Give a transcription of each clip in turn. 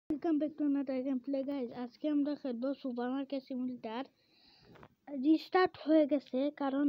Welcome back to another game play guys. আজকে আমরা খেলবো সুপারমার্কেট সিমুলেটর। রিস্টার্ট হয়ে গেছে কারণ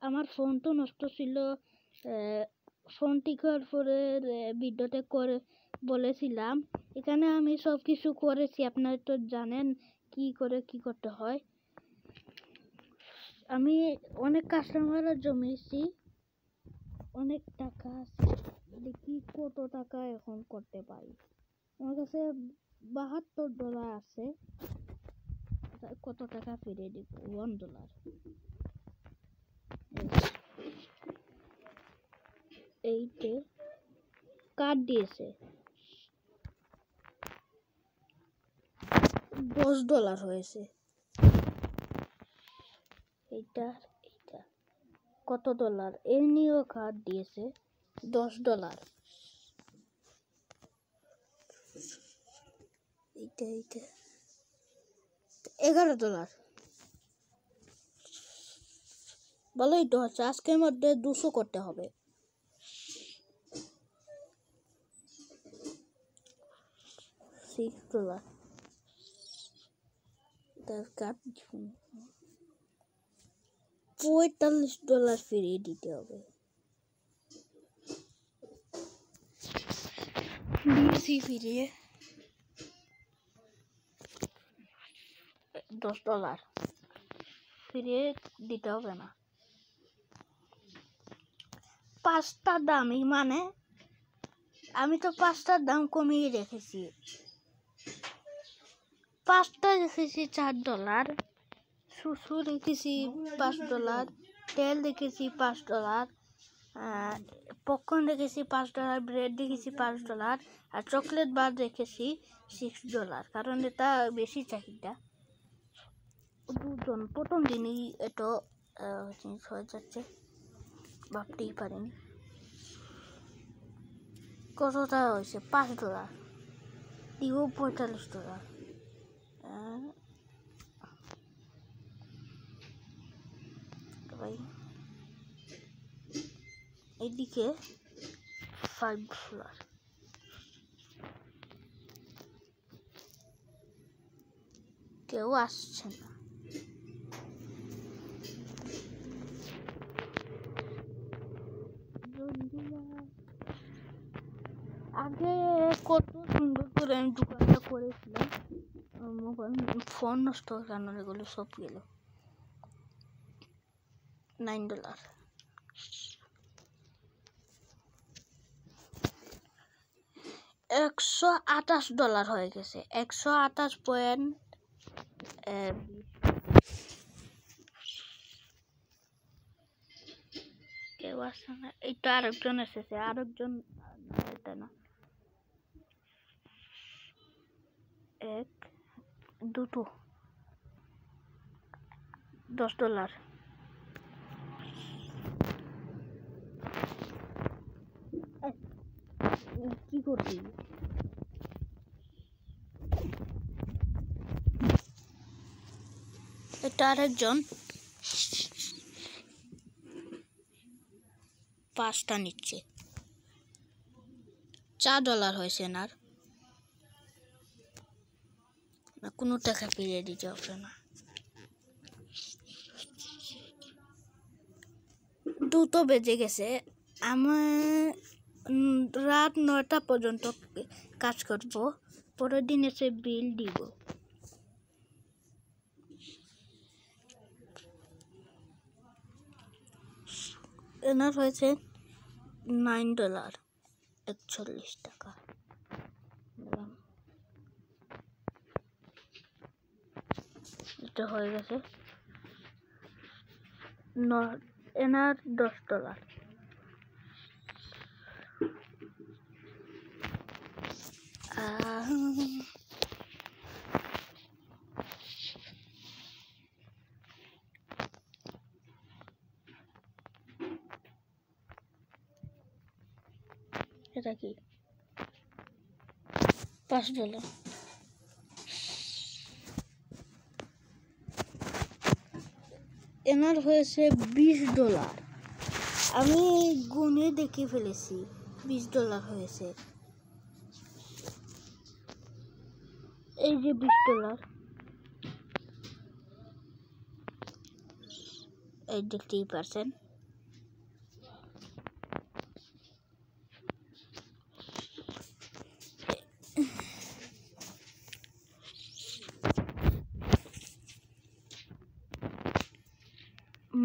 আমার ফোনটা নষ্ট ছিল। ফোন ঠিক হওয়ার পরে ভিডিওতে করে বলেছিলাম, এখানে আমি সব কিছু করেছি। আপনারা তো জানেন কি করতে হয়। আমি অনেক কাস্টমারও জমিয়েছি, অনেক টাকা আছে। দেখি কত টাকা এখন করতে পারি। আমার কাছে $72 আছে। কত টাকা ফিরিয়ে দিব? $1। এইতে কার্ড দিয়েছে $10 হয়েছে। এইটা কত ডলার? এর নিয়েও কার্ড দিয়েছে $10। এইটা $11। ভালোই তো হচ্ছে। আজকের মধ্যে 200 করতে হবে। $6 $45 ফিরিয়ে দিতে হবে। ফিরিয়ে $10 ফিরিয়ে দিতে হবে না। 5টার দামই, মানে আমি তো 5টার দাম কমিয়ে রেখেছি। 5টা রেখেছি $4, সুসু রেখেছি $5, তেল রেখেছি $5, পপকর্ন রেখেছি $5, ব্রেড রেখেছি $5 আর চকলেট বার রেখেছি $6, কারণ এটা বেশি চাহিদা। দুজন প্রথম দিনই এত জিনিস হয়ে যাচ্ছে, ভাবতেই পারিনি। কতটা হয়েছে? $5 দিব $45। এদিকে $5 কেউ আসছে না। আগে কত সুন্দর করে আমি দোকানটা করেছিলাম, ফোন নষ্ট হওয়ার কারণে এগুলো সব গেল। $9 $128 হয়ে গেছে। 128 কেউ আসছে না। এইটা আরেকজন এসেছে, আরেকজন এটা না, দুটো $10। কি করছি? এটা আরেকজন 5টা নিচ্ছে। $4 হয়েছে না, কোনো টাকা ফিরিয়ে দিতে হবে না। 2টা বেজে গেছে। আমার রাত 9টা পর্যন্ত কাজ করব, পরের দিন এসে বিল দিব। এনার হয়েছে $9 41 টাকা। এটা হয়ে গেছে এনার $10। এটা কি? $5। এনার হয়েছে $20। আমি গুনে দেখে ফেলেছি, $20 হয়েছে। এই যে $20, এই যে 3%।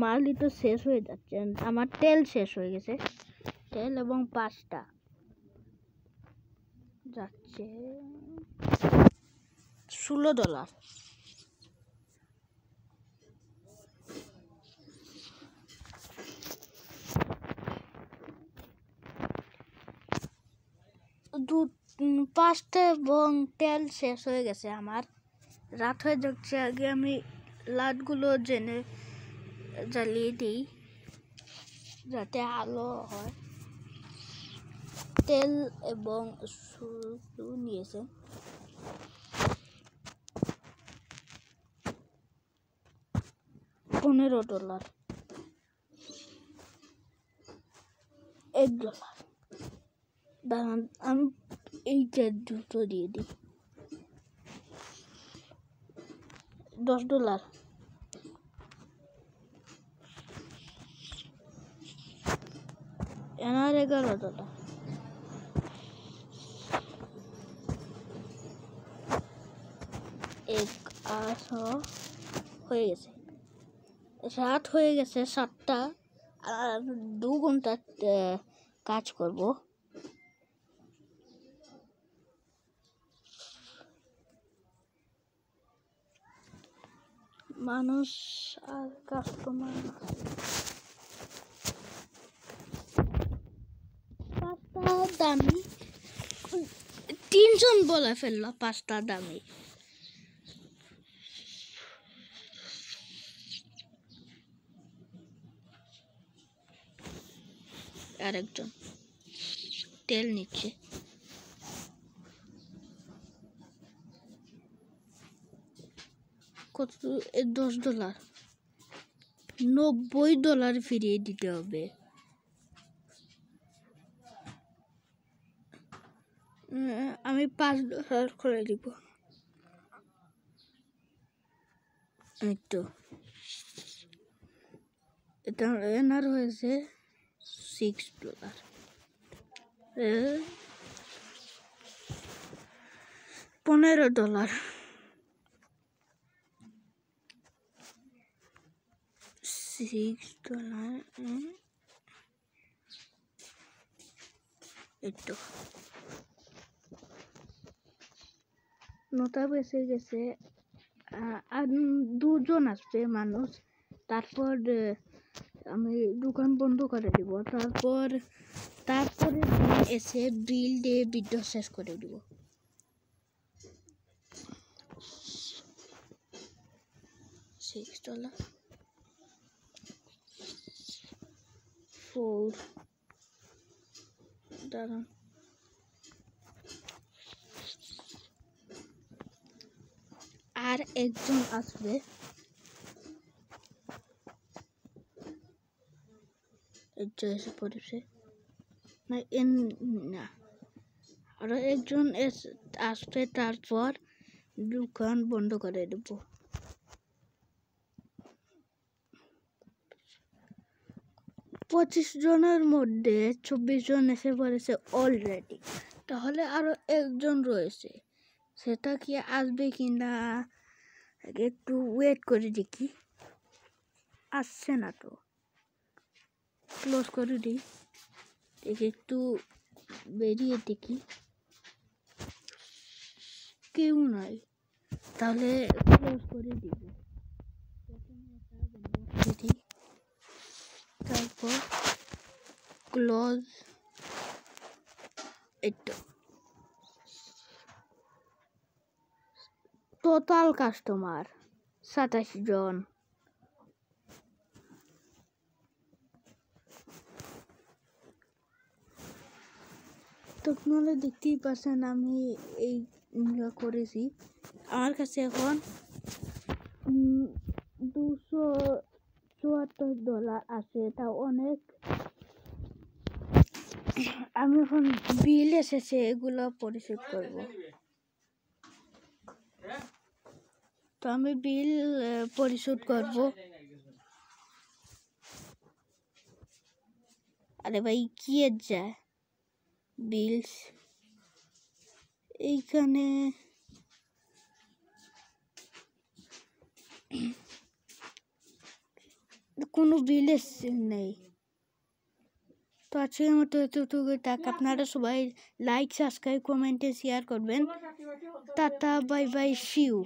মালই তো শেষ হয়ে যাচ্ছে, আমার তেল শেষ হয়ে গেছে, তেল এবং পাস্তা যাচ্ছে $16। পাস্তা এবং তেল শেষ হয়ে গেছে আমার, রাত হয়ে যাচ্ছে। আগে আমি লাইটগুলো জ্বালিয়ে দিই যাতে আলো হয়। তেল এবং শুরু নিয়েছে, $15, $1। দাঁড়ান আমি এইটা দুটো দিয়ে দিই, $10। এনার $11। হয়ে গেছে, রাত হয়ে গেছে 7টা, আর 2 ঘন্টা কাজ করব। মানুষ আর কাস্টমার, পাস্তা দামি, 3 জন বলে ফেললো পাস্তা দামি। আরেকজন তেল নিচ্ছে, কত? $10, $90 ফিরিয়ে দিতে হবে। আমি $5 করে দিব। এই তো এটা এনার হয়েছে $6, $15, $6। এই তো 9টা বেজে গেছে, আর 2 জন আসবে মানুষ, তারপর আমি দোকান বন্ধ করে দিব। তারপরে এসে বিল দিয়ে ভিডিও শেষ করে দিব। $6, 4। দাঁড়ান, আর একজন আসবে, এসে পড়েছে না, আরো একজন আসবে, তারপর দোকান বন্ধ করে দেব। 25 জনের মধ্যে 24 জন এসে পড়েছে অলরেডি, তাহলে আরো একজন রয়েছে, সেটা কি আসবে কিনা একটু ওয়েট করে দেখি। আসছে না তো, ক্লোজ করে দিই, একটু বেরিয়ে দেখি, কেউ নাই, তাহলে ক্লোজ করে দিব। তারপর ক্লোজ, এটা টোটাল কাস্টমার 27 জন। তো আপনারা দেখতেই পাচ্ছেন আমি এই করেছি, আমার কাছে এখন $274 আছে, তা অনেক। আমি এখন বিল এসেছে, এগুলো পরিশোধ করব। তো আমি বিল পরিশোধ করব। আরে ভাই কি এর যায় বিলস এইখানে কোনো বিল নেই। তো আজকের মতো এতটুকু থাক। আপনারা সবাই লাইক সাবস্ক্রাইব কমেন্টে শেয়ার করবেন। Tata bye bye, see you.